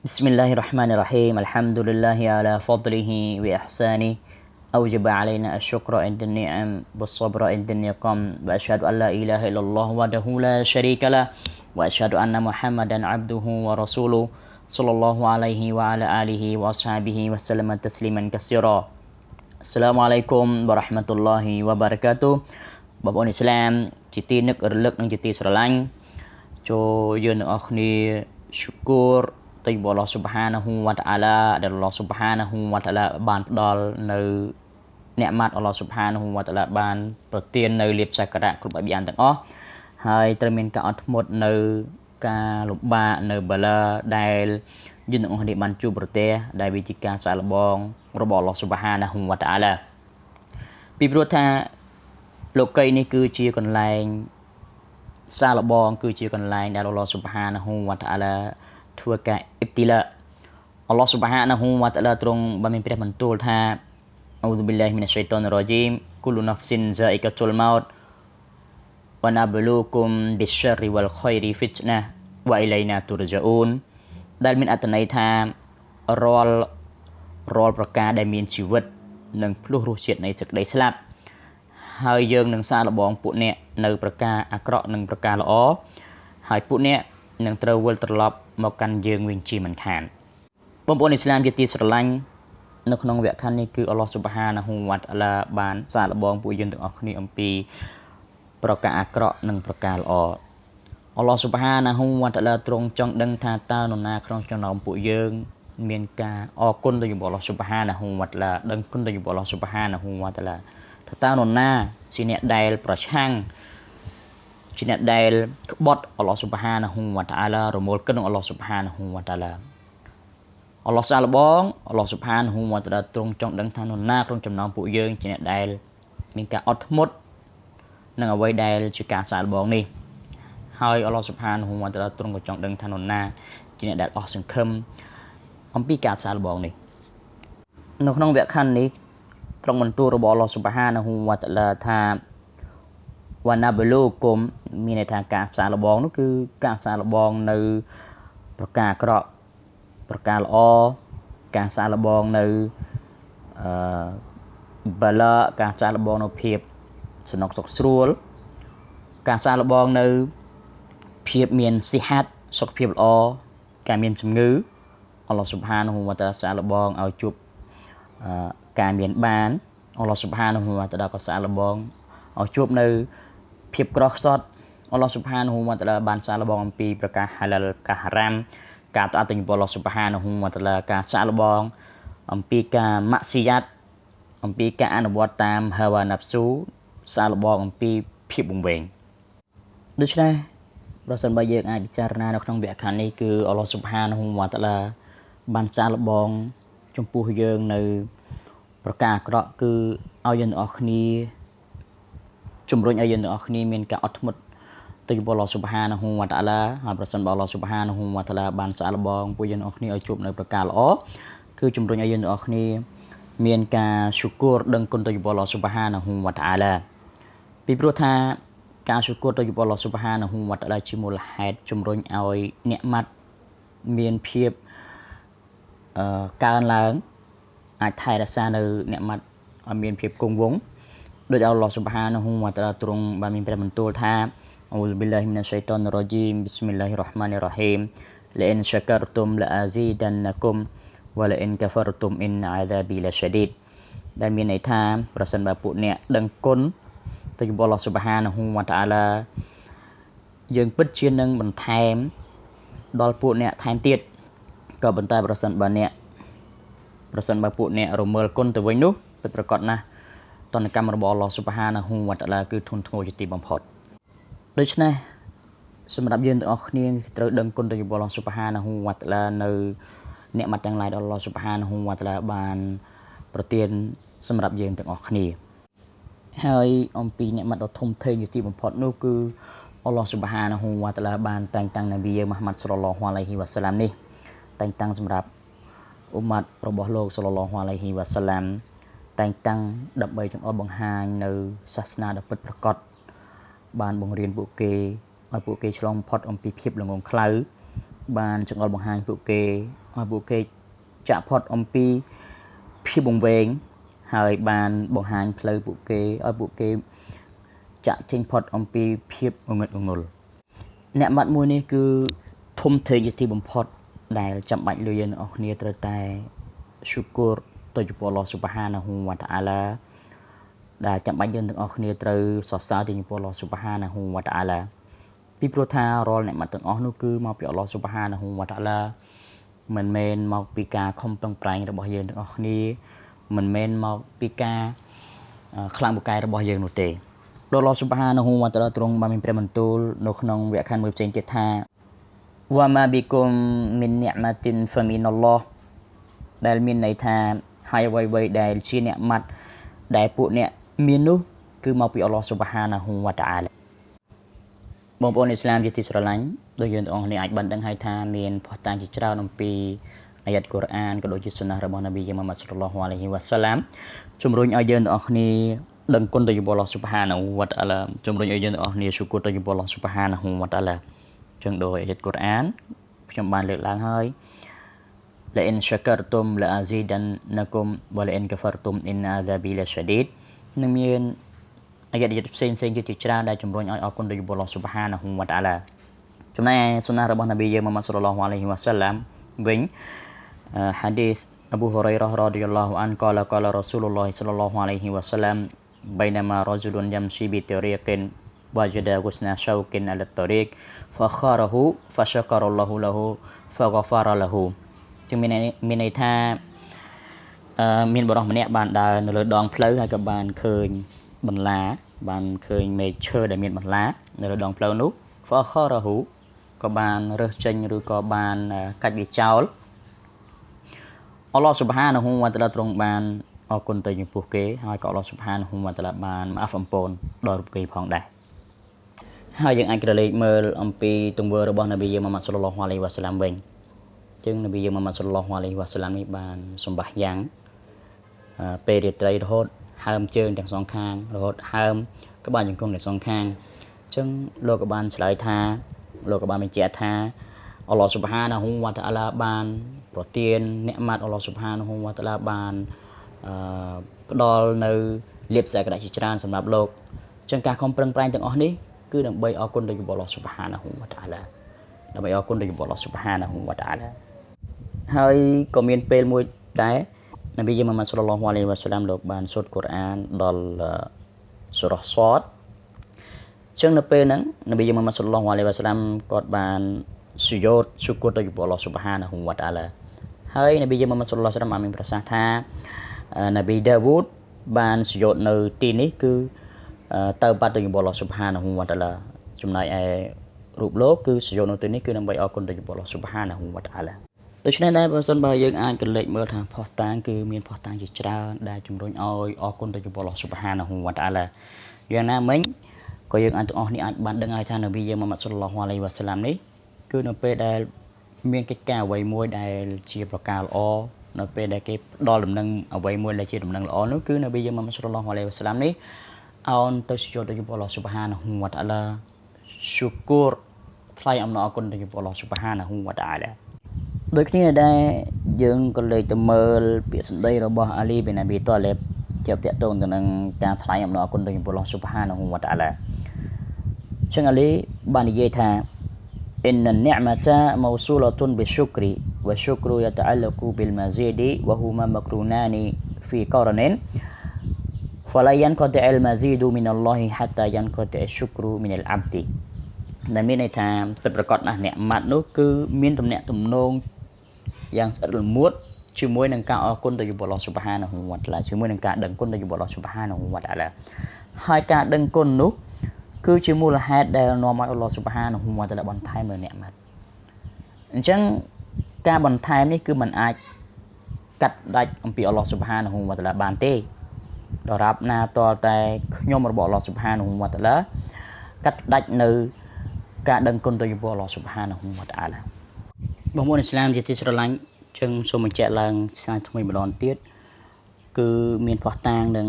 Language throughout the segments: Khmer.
Bismillahirrahmanirrahim. Alhamdulillahi ala fadlihi wa ihsani. أوجب علينا الشكر عند النعم والصبر عند النقم وأشهد أن لا إله إلا الله وحده لا شريك له وأشهد أن محمدا عبده ورسوله صلى الله عليه وعلى آله وأصحابه وسلم تسليما كثيرا السلام عليكم ورحمة الله وبركاته បងប្អូនឥស្លាមជាទីនឹករលឹកនិងជាទីស្រឡាញ់ចូលយើងទាំងអស់គ្នាឈ្គរទៅអល់ឡោះស៊ុបហានាហ៊ូវតាអាឡាដែលអល់ឡោះស៊ុបហានាហ៊ូវតាអាឡាបានផ្ដល់នៅអ្នកម៉ាត់អល់ឡោះស៊ុបហានាហ៊ូវតាអាឡាបានប្រទាននៅលៀបសក្ការៈគ្រប់បែបយ៉ាងទាំងអស់ហើយត្រូវមានការអត់ធ្មត់នៅការលំបាកនៅបាឡាដែលយើងទាំងអស់គ្នាបានជួបប្រទះដែលវាជាការសាកល្បងរបស់អល់ឡោះស៊ុបហានាហ៊ូវតាអាឡាពីព្រោះថាលោកីនេះគឺជាកន្លែងសាឡបងគឺជាកន្លែងដែលអល់ឡោះស៊ុបហានាហ៊ូវតាអាឡាធ្វើការអ៊ីបទីឡាអល់ឡោះស៊ុបហានាហ៊ូវតាអាឡាទ្រង់បានមានព្រះបន្ទូលថាអ៊ូឌូប៊ីឡាហ៊ីមីនអ៊ชชัយฏនររជីមគូលណាហ្វស៊ីនហ្សាអ៊ីកាតុលម៉ោតវ៉ាណាបលូគុមប៊ីស្សររីវលខៃរីហ្វីតណាវ៉ាអ៊ីឡៃណាទូរជាអ៊ូនដែលមានអត្ថន័យថារាល់ប្រការដែលមានជីវិតនឹងភ្លោះរសជាតិនៃសេចក្តីស្លាប់ហើយយើងនឹងសាកល្បងពួកអ្នកនៅប្រការអាក្រក់និងប្រការល្អហើយពួកអ្នកនឹងត្រូវវិលត្រឡប់មកកាន់យើងវិញជាមិនខានបងប្អូនឥស្លាមជាទីស្រឡាញ់នៅក្នុងវគ្គខាងនេះគឺអល់ឡោះស៊ុបហានាហ៊ូវតាអាឡាបានសាកល្បងពួកយើងទាំងអស់គ្នាអំពីប្រការអាក្រក់និងប្រការល្អអល់ឡោះស៊ុបហានាហ៊ូវតាអាឡាទ្រង់ចង់ដឹងថាតើនរណាក្នុងចំណោមពួកយើងមានការអរគុណទៅចំពោះអល់ឡោះស៊ុបហានាហ៊ូវតាអាឡាដឹងគុណទៅចំពោះអល់ឡោះស៊ុបហានាហ៊ូវតាអាឡាថាតើនរណាជាអ្នកដែលប្រឆាំងជាអ្នកដែលក្បត់អល់ឡោះស៊ុបហានាហ៊ូវតាអាឡារមូលគិតនឹងអល់ឡោះស៊ុបហានាហ៊ូវតាអាឡាអល់ឡោះសាឡបងអល់ឡោះស៊ុបហានាហ៊ូវតាអាឡាទ្រង់ចង់ដឹងថានរណាក្នុងចំណោមពួកយើងជាអ្នកដែលមានការអត់ធ្មត់នឹងអ្វីដែលជាការសាឡបងនេះហើយអល់ឡោះស៊ុបហានាហ៊ូវតាអាឡាទ្រង់ក៏ចង់ដឹងថានរណាជាអ្នកដែលអស់សង្ឃឹមអំពីការសាឡបងនេះនៅក្នុងវគ្គខណ្ឌនេះត្រង់បន្ទូលរបស់អល់ឡោះស៊ុបហានាហ៊ូវតាអាឡាថាវ៉ាណាបលូគុមមានន័យថាការសាកល្បងនោះគឺការសាកល្បងនៅប្រការអាក្រក់ប្រការល្អការសាកល្បងនៅបាឡាការសាកល្បងនៅភាពសំណុកសុខស្រួលការសាកល្បងនៅភាពមានសិហាត់សុខភាពល្អការមានជំងឺអល់ឡោះស៊ុបហានាហ៊ូវតាអាឡាសាកល្បងឲ្យជួបការមានបានអល់ឡោះស៊ុបហានាហ៊ូវតាអាឡាក៏សាកល្បងឲ្យជួបនៅភាពក្រខ្សត់អល់ឡោះស៊ុបហានាហ៊ូវតាអាឡាបានសាកល្បងអំពីប្រការហាឡាល់ការហារ៉ាមការតអត់ទៅចំពោះអល់ឡោះស៊ុបហានាហ៊ូវតាអាឡាការសាកល្បងអំពីការម៉ាក់ស៊ីយ៉ាត់អំពីការអនុវត្តតាមហាវ៉ាណាហ្វស៊ូសាកល្បងអំពីភាពវង្វេងដូច្នេះប្រសិនបើយើងអាចពិចារណានៅក្នុងវគ្គខាងនេះគឺអល់ឡោះស៊ុបហានាហ៊ូវតាអាឡាបានសាកល្បងចំពោះយើងនៅប្រការអាក្រក់គឺឲ្យយើងទាំងអស់គ្នាជំរុញឲ្យយើងទាំងអស់គ្នាមានការអត់ធ្មត់ទៅចំពោះអល់ឡោះស៊ុបហានាហ៊ូវតាអាឡាហើយប្រសិនបើអល់ឡោះស៊ុបហានាហ៊ូវតាអាឡាបានសាកល្បងពួកយើងទាំងអស់គ្នាឲ្យជួបនៅប្រការល្អគឺជំរុញឲ្យយើងទាំងអស់គ្នាមានការឈុគរដឹងគុណទៅចំពោះអល់ឡោះស៊ុបហានាហ៊ូវតាអាឡាពីព្រោះថាការឈុគរទៅចំពោះអល់ឡោះស៊ុបហានាហ៊ូវតាអាឡាជាមូលហេតុជំរុញឲ្យអ្នកម៉ាត់មានភាពកើនឡើងអាចថែរក្សានៅអ្នកម៉ាត់ឲ្យមានភាពគង់វង្សដោយអល់ឡោះស៊ុបហានាហ៊ូវតាអាឡាទ្រង់បានមានព្រះបន្ទូលថាអ៊ូឌូប៊ីឡាហ៊ីមីនអ៊ชชัยฏនររជីមប៊ីស្មិលឡាហ៊ីររ៉ាហ្មានីររ៉ាហ៊ីមលអ៊ិនឆាការតុមឡាអាហ្ស៊ីដានណាគុមវ៉ាលអ៊ិនកាហ្វារតុមអ៊ីនអាហ្សាប៊ីឡាឆាឌីដដែលមានន័យថាប្រសិនបើពួកអ្នកដឹងគុណទៅចំពោះអល់ឡោះស៊ុបហានាហ៊ូវតាអាឡាយើងពិតជានឹងបន្ថែមដល់ពួកអ្នកថែមទៀតក៏ប៉ុន្តែប្រសិនបើពួកអ្នករមើលគុណទៅវិញនោះពិតប្រាកដណាស់តនកម្មរបស់អល់ឡោះស៊ុបហានាហ៊ូវតាអាឡាគឺធន់ធ្ងរជាទីបំផុតដូច្នេះសម្រាប់យើងទាំងអស់គ្នាត្រូវដឹងគុណទៅចំពោះអល់ឡោះស៊ុបហានាហ៊ូវតាអាឡានៅអ្នកម៉ាត់ទាំងឡាយដល់អល់ឡោះស៊ុបហានាហ៊ូវតាអាឡាបានប្រទានសម្រាប់យើងទាំងអស់គ្នាហើយអំពីអ្នកម៉ាត់ដ៏ធំធេងជាទីបំផុតនោះគឺអល់ឡោះស៊ុបហានាហ៊ូវតាអាឡាបានតែងតាំងនប៊ីមូហាម៉ាត់សល្លឡោះអាឡៃហ៊ីវ៉ាសឡាមនេះតែងតាំងសម្រាប់អ៊ុម៉ាត់របស់លោកសល្លឡោះអាឡៃហ៊ីវ៉ាសឡាមតែងតាំងដើម្បីចង្អុលបង្ហាញនៅសាសនាដ៏ពិតប្រាកដបានបង្រៀនពួកគេឲ្យពួកគេឆ្លងផុតអំពីភាពល្ងងខ្លៅ បានចង្អុលបង្ហាញពួកគេឲ្យពួកគេចាក់ផុតអំពីភាពវង្វេងហើយបានបង្ហាញផ្លូវពួកគេឲ្យពួកគេចាក់ចេញផុតអំពីភាពងងឹតងងល់អ្នកម៉ាត់មួយនេះគឺធំធេងជាទីបំផុតដែលចាំបាច់លោកយើងទាំងអស់គ្នាត្រូវតែឈូគូរទៅចំពោះអល់ឡោះស៊ុបហានាហ៊ូវតាអាឡាដែលចាំបាច់យើងទាំងអស់គ្នាត្រូវសរសើរទៅចំពោះអល់ឡោះស៊ុបហានាហ៊ូវតាអាឡាពីព្រោះថារាល់អ្នកម៉ាត់ទាំងអស់នោះគឺមកពីអល់ឡោះស៊ុបហានាហ៊ូវតាអាឡាមិនមែនមកពីការខំប្រឹងប្រែងរបស់យើងទាំងអស់គ្នាមិនមែនមកពីការខ្លាំងពូកែរបស់យើងនោះទេដោយអល់ឡោះស៊ុបហានាហ៊ូវតាអាឡាទ្រង់បានមានព្រះបន្ទូលនៅក្នុងវគ្គខណ្ឌមួយផ្សេងទៀតថាវ៉ាម៉ាប៊ីគុមមីននិអម៉ាទីនហ្វាមីនអល់ឡោះដែលមានន័យថាហើយអ្វីៗដែលជាអ្នកម៉ាត់ដែលពួកអ្នកមាននោះគឺមកពីអល់ឡោះស៊ុបហានាហ៊ូវតាអាឡាបងប្អូនអ៊ីស្លាមជាទីស្រឡាញ់ដូចយើងទាំងអស់គ្នាអាចបានដឹងហើយថាមានផុសតាងជាច្រើនអំពីអាយ៉ាត់កូរ៉ានក៏ដូចជាសុណាស់របស់នប៊ីម៉ាម៉ាត់សល្លឡោះអាឡៃហ៊ីវ៉ាសាឡាមជំរុញឲ្យយើងទាំងអស់គ្នាដឹងគុណទៅចំពោះអល់ឡោះស៊ុបហានាហ៊ូវតាអាឡាជំរុញឲ្យយើងទាំងអស់គ្នាស៊ូគូរទៅចំពោះអល់ឡោះស៊ុបហានាហ៊ូវតាអាឡាចឹងដោយអាយ៉ាត់កូរ៉ានខ្ញុំបានលើកឡើងហើយla in shakartum la azidannakum wa la in kafartum inna adhabi lashadid នឹងមានអាយ៉ាត់ផ្សេងៗជាច្រើនដែលជំរុញឲ្យអរគុណទៅចំពោះអល់ឡោះស៊ុបហានាហ៊ូវតាអាឡាចំណែកសុណាស់របស់នប៊ីម៉ាម៉ាត់សល្លឡោះអាឡៃហ៊ីវ៉ាសាឡាមវិញហាឌីសអប៊ូហ៊ុរ៉ៃរ៉ារ៉ាឌីយ៉ាឡោះអានកាឡារ៉ាស៊ូលឡោះសល្លឡោះអាឡៃហ៊ីវ៉ាសាឡាមبينما رجل يمشي بطريق وجد غصن شوك على الطريق فأخره فشكر الله له فغفر له จึงមានន័យថាមានបរិសម្នាក់បានដើរនៅលើដងផ្លូវហើយក៏បានឃើញបន្លាបានឃើញមេឃឈើដែលមានបន្លានៅលើដងផ្លូវនោះ فأخره ក៏បានរើសចេញឬក៏បានកាច់វាចោលអល់ឡោះស៊ុបហានាហ៊ូវតាអាឡាទ្រង់បានអរគុណទៅចំពោះគេហើយក៏អល់ឡោះស៊ុបហានាហ៊ូវតាអាឡាបានម៉ាហ្វអំពូនដល់ពួកគេផងដែរហើយយើងអាចក្រឡេកមើលអំពីទង្វើរបស់នប៊ីម៉ាម៉ាត់សល្លឡោះអាឡៃហ៊ីវ៉ាសាឡាមវិញចឹងនប៊ីម៉ាម៉ាត់សល្លឡោះអាឡៃហ៊ីវ៉ាសាឡាមនេះបានសម្បាសយ៉ាងពេលរាត្រីរហូតហើមជើងទាំងសងខាងរហូតហើមក្បាលជង្គង់ទាំងសងខាងចឹងលោកក៏បានឆ្លើយថាលោកក៏បានបញ្ជាក់ថាអល់ឡោះស៊ុបហានាហ៊ូវតាអាឡាបានប្រទានអ្នកម៉ាត់អល់ឡោះស៊ុបហានាហ៊ូវតាអាឡាបានផ្ដល់នៅលៀបសក្ការៈជាច្រើនសម្រាប់លោកចឹងការខំប្រឹងប្រែងទាំងអស់នេះគឺដើម្បីអរគុណទៅចំពោះអល់ឡោះស៊ុបហានាហ៊ូវតាអាឡាដើម្បីអរគុណទៅចំពោះអល់ឡោះស៊ុបហានាហ៊ូវតាអាឡាហើយក៏មានពេលមួយដែរនប៊ីម៉ាម៉ាត់សល្លឡោះអាឡៃហ៊ីវ៉ាសាឡាមលោកបានសូត្រកូរ៉ានដល់សូរ៉ាហ្សាតចឹងនៅពេលហ្នឹងនប៊ីម៉ាម៉ាត់សល្លឡោះអាឡៃហ៊ីវ៉ាសាឡាមគាត់បានសុយោតស៊ូគូរទៅចំពោះអល់ឡោះស៊ុបហានាហ៊ូវតាអាឡាហើយនប៊ីម៉ាម៉ាត់សល្លឡោះអាឡៃហ៊ីវ៉ាសាឡាមបានមានប្រសាសន៍ថានប៊ីដាវូតបានសុយោតនៅទីនេះគឺទៅបាត់ទៅចំពោះអល់ឡោះស៊ុបហានាហ៊ូវតាអាឡាចំណែកឯរូបលោកគឺសុយោតនៅទីនេះគឺដើម្បីអរគុណទៅចំពោះអល់ឡោះស៊ុបហានាហ៊ូវតាអាឡាដូច្នេះដែរបើសិនបើយើងអាចក្រឡេកមើលថាផុសតាងគឺមានផុសតាងជាច្រើនដែលជំរុញឲ្យអរគុណទៅចំពោះអល់ឡោះស៊ុបហានាហ៊ូវតាអាឡាយ៉ាងណាមិញក៏យើងអាចទាំងអស់នេះអាចបានដឹងហើយថានប៊ីម៉ាម៉ាត់សល្លឡោះអាឡៃហ៊ីវ៉ាសាឡាមនេះគឺនៅពេលដែលមានកិច្ចការអ្វីមួយដែលជាប្រការល្អនៅពេលដែលគេផ្ដល់ដំណឹងអ្វីមួយដែលជាដំណឹងល្អនោះគឺនប៊ីម៉ាម៉ាត់សល្លឡោះអាឡៃហ៊ីវ៉ាសាឡាមនេះអោនទៅសុយោតទៅចំពោះអល់ឡោះស៊ុបហានាហ៊ូវតាអាឡាស៊ូគូរថ្លែងអំណរអគុណទៅចំពោះអល់ឡោះស៊ុបហានាហ៊ូវតាអាឡាដូចគ្នាដែរយើងក៏លើកទៅមើលពាក្យសម្ដីរបស់អាលីប៊ីនអាប៊ីតាឡេបជាប់តាក់ទងទៅនឹងការថ្លែងអំណរអគុណទៅចំពោះអល់ឡោះស៊ុបហានាហ៊ូវតាអាឡាចឹងអាលីបាននិយាយថា إن النعمة موصولة بالشكر والشكر يتعلق بالمزيد وهما مقرونان في قرن فلا ينقطع المزيد من الله حتى ينقطع الشكر من العبد ដែលមានន័យថាពិតប្រាកដណាស់អ្នកម៉ាត់នោះគឺមានទំនាក់ទំនងយ៉ាងស្អិតរមួតជាមួយនឹងការអរគុណទៅចំពោះអល់ឡោះស៊ុបហានាហ៊ូវតាអាឡាជាមួយនឹងការដឹងគុណទៅចំពោះអល់ឡោះស៊ុបហានាហ៊ូវតាអាឡាហើយការដឹងគុណនោះគឺជាមូលហេតុដែលនាំឲ្យអល់ឡោះស៊ុបហានាហ៊ូវតាអាឡាបន្ថែមលើអ្នកម៉ាត់អញ្ចឹងការបន្ថែមនេះគឺมันអាចកាត់ដាច់អំពីអល់ឡោះស៊ុបហានាហ៊ូវតាអាឡាបានទេដរាបណាតរតែខ្ញុំរបស់អល់ឡោះស៊ុបហានាហ៊ូវតាអាឡាកាត់ដាច់នៅការដឹងគុណទៅចំពោះអល់ឡោះស៊ុបហានាហ៊ូវតាអាឡាបងប្អូនអ៊ីស្លាមជាទីស្រឡាញ់ចឹងសូមបញ្ជាក់ឡើងស្នាថ្មីម្ដងទៀតគឺមានផុសតាងនឹង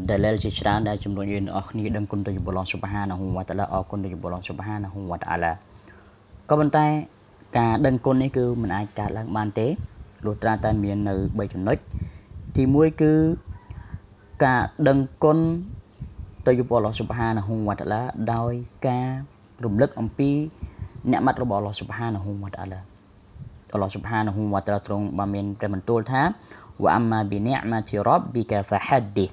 ដែលលជាច្រើនដែលជំរុញយើងអស់គ្នាដឹងគុណទៅចំពោះអល់ឡោះស៊ុបហានាហ៊ូវតាអាឡាអរគុណទៅចំពោះអល់ឡោះស៊ុបហានាហ៊ូវតាអាឡា ក៏ប៉ុន្តែការដឹងគុណនេះគឺមិនអាចកើតឡើងបានទេលុះត្រាតែមាននៅ3ចំណុចទី1គឺការដឹងគុណទៅចំពោះអល់ឡោះស៊ុបហានាហ៊ូវតាអាឡាដោយការរំលឹកអំពីអ្នកម៉ាត់របស់អល់ឡោះស៊ុបហានាហ៊ូវតាអាឡាអល់ឡោះស៊ុបហានាហ៊ូវតាអាឡាទ្រង់បានមានព្រះបន្ទូលថាវ៉ាអាម៉ាប៊ីនិអម៉ាទីរ៉ាប៊ីកាហ្វាហាឌីស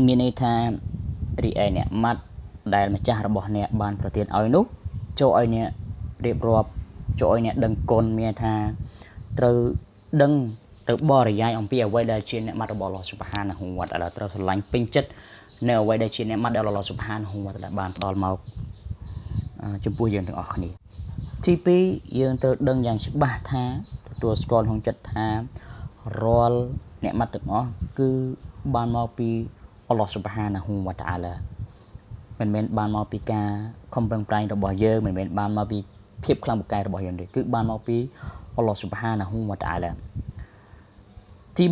មានន័យថារីឯអ្នកម៉ាត់ដែលម្ចាស់របស់អ្នកបានប្រទានឲ្យនោះចូលឲ្យអ្នករៀបរាប់ចូលឲ្យអ្នកដឹងគុណមានថាត្រូវដឹងត្រូវបរិយាយអំពីអ្វីដែលជាអ្នកម៉ាត់របស់អល់ឡោះស៊ុបហានាហ៊ូវតាអាឡាត្រូវស្រឡាញ់ពេញចិត្តនៅអ្វីដែលជាអ្នកម៉ាត់ដែលអល់ឡោះស៊ុបហានាហ៊ូវតាអាឡាបានផ្ដល់មកចំពោះយើងទាំងអស់គ្នាទី2យើងត្រូវដឹងយ៉ាងច្បាស់ថាទទួលស្គាល់ក្នុងចិត្តថារាល់អ្នកម៉ាត់ទាំងអស់គឺបានមកពីអល់ឡោះស៊ុបហានាហ៊ូវតាអាឡាមិនមែនបានមកពីការខំប្រឹងប្រែងរបស់យើងមិនមែនបានមកពីភាពខ្លាំងពូកែរបស់យើងទេគឺបានមកពីអល់ឡោះស៊ុបហានាហ៊ូវតាអាឡាទី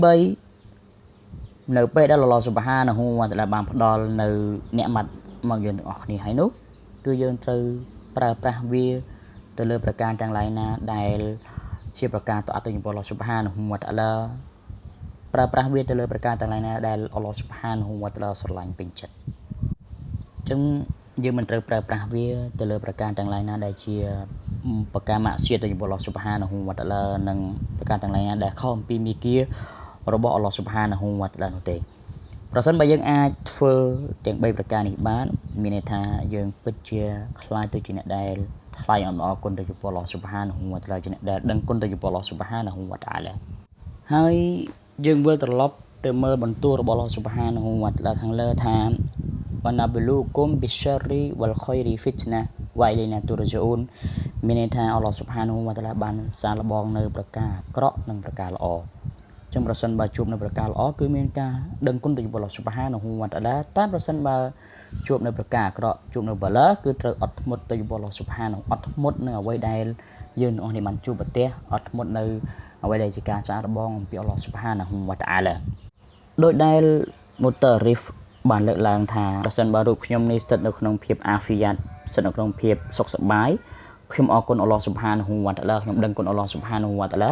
3នៅពេលដែលអល់ឡោះស៊ុបហានាហ៊ូវតាអាឡាបានផ្ដល់នៅអ្នកម៉ាត់មកយើងទាំងអស់គ្នាហើយនោះគឺយើងត្រូវប្រើប្រាស់វាទៅលើប្រការទាំងឡាយណាដែលជាប្រការតអត់ទៅចំពោះអល់ឡោះស៊ុបហានាហ៊ូវតាអាឡាប្រើប្រាស់វាទៅលើប្រការទាំងឡាយណាដែលអល់ឡោះស៊ុបហានាហ៊ូវតាអាឡាស្រឡាញ់ពេញចិត្តអញ្ចឹងយើងមិនត្រូវប្រើប្រាស់វាទៅលើប្រការទាំងឡាយណាដែលជាប្រការម៉ាក់សៀតទៅចំពោះអល់ឡោះស៊ុបហានាហ៊ូវតាអាឡានិងប្រការទាំងឡាយណាដែលខុសអំពីមីគារបស់អល់ឡោះស៊ុបហានាហ៊ូវតាអាឡានោះទេប្រសិនបើយើងអាចធ្វើទាំង3ប្រការនេះបានមានន័យថាយើងពិតជាខ្លាចទៅជាអ្នកដែលថ្លៃអំណរគុណទៅចំពោះអល់ឡោះស៊ុបហានាហ៊ូវតាអាឡាជាអ្នកដែលដឹងគុណទៅចំពោះអល់ឡោះស៊ុបហានាហ៊ូវតាអាឡាហើយយើងវិលត្រឡប់ទៅមើលបន្ទូលរបស់អល់ឡោះស៊ុបហានាហ៊ូវតាអាឡាខាងលើថាវ៉ាណាបលូគុំប៊ីស្សារីវ៉ាល់ខៃរីហ្វីតណាវ៉ៃលីណាទូរជូនមានន័យថាអល់ឡោះស៊ុបហានាហ៊ូវតាអាឡាបានសាឡបងនៅប្រការអាក្រក់និងប្រការល្អចឹងប្រសិនបើជួបនៅប្រការល្អគឺមានការដឹងគុណទៅចំពោះអល់ឡោះស៊ុបហានាហ៊ូវតាអាឡាតែប្រសិនបើជួបនៅប្រការអាក្រក់ជួបនៅបាឡាគឺត្រូវអត់ធ្មត់ទៅចំពោះអល់ឡោះស៊ុបហានាអត់ធ្មត់នៅអ្វីដែលយើងទាំងអស់នេះបានជួបប្រទះអត់ធ្មត់នៅអ្វីដែលជាការសាឡបងអំពីអល់ឡោះស៊ុបហានាហ៊ូវតាអាឡាដោយដែលមូតារីហ្វបានលើកឡើងថាប្រសិនបើរូបខ្ញុំនេះស្ថិតនៅក្នុងភាពអាហ្វីយ៉ាតស្ថិតនៅក្នុងភាពសុខសប្បាយខ្ញុំអរគុណអល់ឡោះស៊ុបហានាហ៊ូវតាអាឡាខ្ញុំដឹងគុណអល់ឡោះស៊ុបហានាហ៊ូវតាអាឡា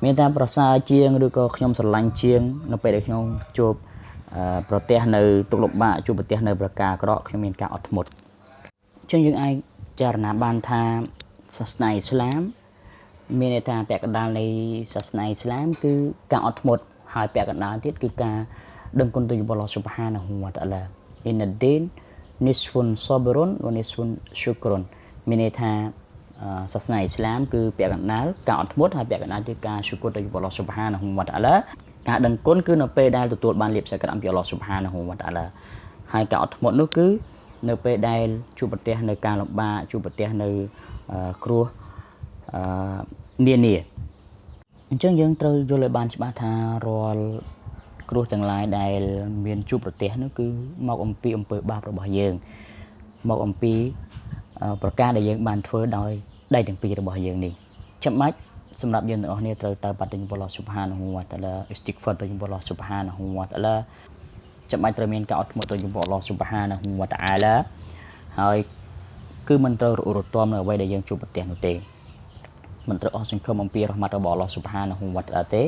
មានតែប្រសើរជាងឬក៏ខ្ញុំស្រឡាញ់ជាងនៅពេលដែលខ្ញុំជួបប្រទះនៅទុក្ខលំបាកជួបប្រទះនៅប្រការអាក្រក់ខ្ញុំមានការអត់ធ្មត់អញ្ចឹងយើងអាចចារណាបានថាសាសនាអ៊ីស្លាមមានន័យថាពាក់កណ្ដាលនៃសាសនាអ៊ីស្លាមគឺការអត់ធ្មត់ហើយពាក់កណ្ដាលទៀតគឺការដឹងគុណទៅចំពោះអល់ឡោះស៊ុបហានាហ៊ូវតាអាឡាអ៊ីនឌីននីស្វុនសបរុនវនីស្វុនស៊ុករុនមានន័យថាសាសនាអ៊ីស្លាមគឺពាក់កណ្ដាលការអត់ធ្មត់ហើយពាក់កណ្ដាលទៀតការស៊ុគរទៅចំពោះអល់ឡោះស៊ុបហានាហ៊ូវតាអាឡាការដឹងគុណគឺនៅពេលដែលទទួលបានលៀបសក្ការៈអំពីអល់ឡោះស៊ុបហានាហ៊ូវតាអាឡាហើយការអត់ធ្មត់នោះគឺនៅពេលដែលជួបប្រទះនៅការលំបាកជួបប្រទះនៅគ្រោះនានាអញ្ចឹងយើងត្រូវយល់ឲ្យបានច្បាស់ថារាល់គ្រោះទាំងឡាយដែលមានជួបប្រទះនោះគឺមកអំពីអំពើបាបរបស់យើងមកអំពីប្រការដែលយើងបានធ្វើដោយដៃទាំងពីររបស់យើងនេះចាំបាច់សម្រាប់យើងទាំងអស់គ្នាត្រូវទៅបាត់ទៅចំពោះអល់ឡោះស៊ុបហានាហ៊ូវតាអាឡាអ៊ីស្ទីកហ្វារទៅចំពោះអល់ឡោះស៊ុបហានាហ៊ូវតាអាឡាចាំបាច់ត្រូវមានការអត់ធ្មត់ទៅចំពោះអល់ឡោះស៊ុបហានាហ៊ូវតាអាឡាហើយគឺមិនត្រូវរអ៊ូរទាំនៅអ្វីដែលយើងជួបប្រទះនោះទេមិនត្រូវអស់សង្ឃឹមអំពីរ៉ហ្មាត់របស់អល់ឡោះស៊ុបហានាហ៊ូវតាអាឡាទេ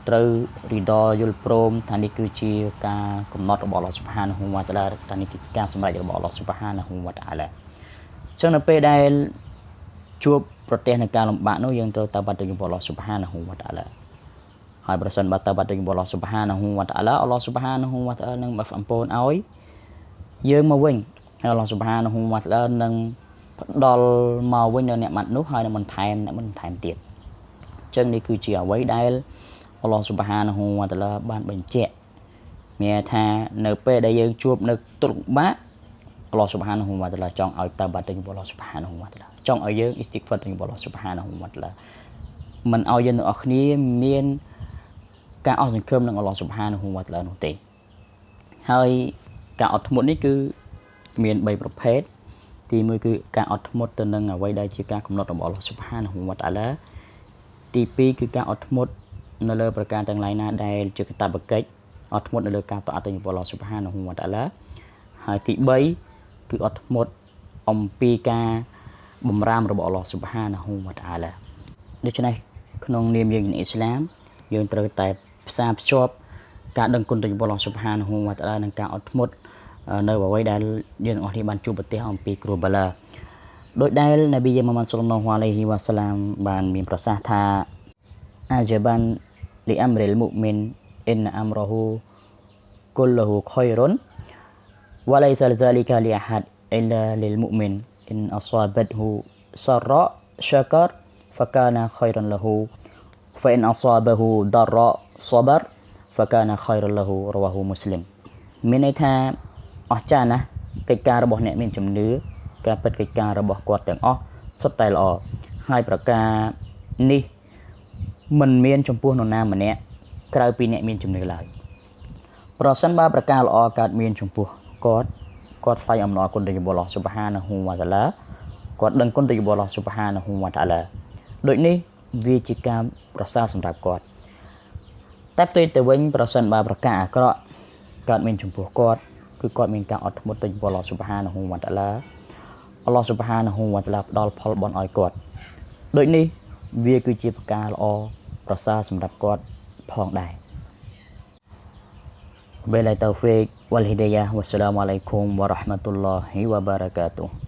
ត្រូវរីដយល់ព្រមថានេះគឺជាការកំណត់របស់អល់ឡោះស៊ុបហានាហ៊ូវតាអាឡាថានេះគឺជាការសម្រេចរបស់អល់ឡោះស៊ុបហានាហ៊ូវតាអាឡាអញ្ចឹងនៅពេលដែលជួបប្រទះនៃការលំបាកនោះយើងត្រូវទៅបាត់ទៅចំពោះអល់ឡោះស៊ុបហានាហ៊ូវតាអាឡាហើយប្រសិនបើទៅបាត់ទៅចំពោះអល់ឡោះស៊ុបហានាហ៊ូវតាអាឡាអល់ឡោះស៊ុបហានាហ៊ូវតាអាឡានឹងបានអំពូនឲ្យយើងមកវិញហើយអល់ឡោះស៊ុបហានាហ៊ូវតាអាឡានឹងផ្ដល់មកវិញនៅអ្នកម៉ាត់នោះហើយនឹងបន្ថែមទៀតអញ្ចឹងនេះគឺជាអ្វីដែលអល់ឡោះស៊ុបហានាហ៊ូវតាអាឡាបានបញ្ជាក់មានថានៅពេលដែលយើងជួបនៅទុក្ខលំបាកអល់ឡោះស៊ុបហានាហ៊ូវតាអាឡាចង់ឲ្យតើបាត់ទៅចំពោះអល់ឡោះស៊ុបហានាហ៊ូវតាអាឡាចង់ឲ្យយើងអ៊ីស្ទីកហ្វារទៅចំពោះអល់ឡោះស៊ុបហានាហ៊ូវតាអាឡាមិនឲ្យយើងទាំងអស់គ្នាមានការអស់សង្ឃឹមនឹងអល់ឡោះស៊ុបហានាហ៊ូវតាអាឡានោះទេហើយការអត់ធ្មត់នេះគឺមាន3ប្រភេទទី1គឺការអត់ធ្មត់ទៅនឹងអ្វីដែលជាការកំណត់របស់អល់ឡោះស៊ុបហានាហ៊ូវតាអាឡាទី2គឺការអត់ធ្មត់នៅលើប្រការទាំងឡាយណាដែលជាកាតព្វកិច្ចអត់ធ្មត់នៅលើការតអត់ទៅចំពោះអល់ឡោះស៊ុបហានាហ៊ូវតាអាឡាហើយទី3គឺអត់ធ្មត់អំពីការ បំរាមរបស់អល់ឡោះស៊ុបហានាហ៊ូវតាអាឡាដូច្នេះក្នុងនាមយើងជាអ៊ីស្លាមយើងត្រូវតែផ្សារភ្ជាប់ការដឹងគុណរបស់អល់ឡោះស៊ុបហានាហ៊ូវតាអាឡានិងការអត់ធ្មត់នៅអ្វីដែលយើងទាំងអស់គ្នាបានជួបប្រទះអំពីគ្រោះបាឡាដោយដែលនប៊ីមុហម៉ាត់សល្លឡោះអាឡៃហ៊ីវ៉ាសឡាមបានមានប្រសាសន៍ថាអាជាបានលីអាំរិលមុមីនអ៊ីនអាំរ៉ហ៊ូគុលលហ៊ូខៃរុនវ៉ាឡៃសាហ្សាលីកាលីអាហាដអ៊ីឡាលីលមុមីនអ៊ីនអស្សាបតហ៊ូសារ៉ាឆាការហ្វកាណាខៃរុនលហ៊ូហ្វអ៊ីនអស្សាបហ៊ូដរ៉ាសបរហ្វកាណាខៃរុនលហ៊ូរវ៉ាហ៊ូមូស្លីមមានន័យថាអស្ចារ្យណាស់កិច្ចការរបស់អ្នកមានជំនឿការពិតកិច្ចការរបស់គាត់ទាំងអស់សុទ្ធតែល្អហើយប្រការនេះមិនមានចំពោះនរណាម្នាក់ក្រៅពីអ្នកមានជំនឿឡើយប្រសិនបើប្រការល្អកើតមានចំពោះគាត់ថ្លែងអំណរគុណទៅរបស់អល់ឡោះស៊ុបហានាហ៊ូវតាអាឡាគាត់ដឹងគុណទៅរបស់អល់ឡោះស៊ុបហានាហ៊ូវតាអាឡាដូចនេះវាជាការប្រសើរសម្រាប់គាត់តែផ្ទុយទៅវិញប្រសិនបើប្រការអាក្រក់កើតមានចំពោះគាត់គឺគាត់មានការអត់ធ្មត់ទៅចំពោះអល់ឡោះស៊ុបហានាហ៊ូវតាអាឡាអល់ឡោះស៊ុបហានាហ៊ូវតាអាឡាផ្ដល់ផលបុណ្យឲ្យគាត់ដូចនេះវាគឺជាប្រការល្អប្រសើរសម្រាប់គាត់ផងដែរWabillahi taufiq wal hidayah. Wassalamualaikum warahmatullahi wabarakatuh.